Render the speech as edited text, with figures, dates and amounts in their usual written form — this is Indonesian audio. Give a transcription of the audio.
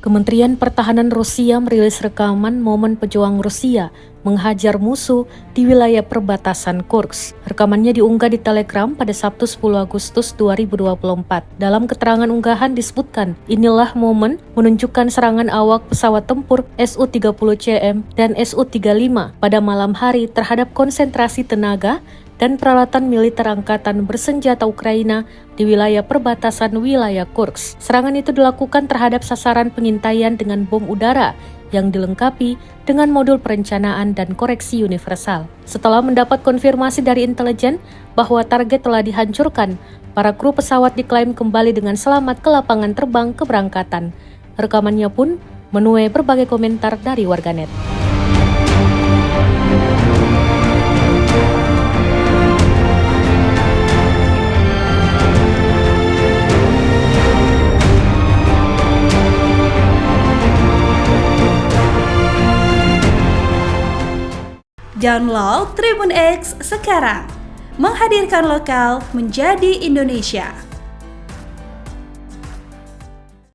Kementerian Pertahanan Rusia merilis rekaman momen pejuang Rusia menghajar musuh di wilayah perbatasan Kursk. Rekamannya diunggah di Telegram pada Sabtu 10 Agustus 2024. Dalam keterangan unggahan disebutkan, inilah momen menunjukkan serangan awak pesawat tempur Su-30CM dan Su-35 pada malam hari terhadap konsentrasi tenaga dan peralatan militer angkatan bersenjata Ukraina di wilayah perbatasan wilayah Kursk. Serangan itu dilakukan terhadap sasaran pengintaian dengan bom udara yang dilengkapi dengan modul perencanaan dan koreksi universal. Setelah mendapat konfirmasi dari intelijen bahwa target telah dihancurkan, para kru pesawat diklaim kembali dengan selamat ke lapangan terbang keberangkatan. Rekamannya pun menuai berbagai komentar dari warganet. Download Tribun X sekarang, menghadirkan lokal menjadi Indonesia.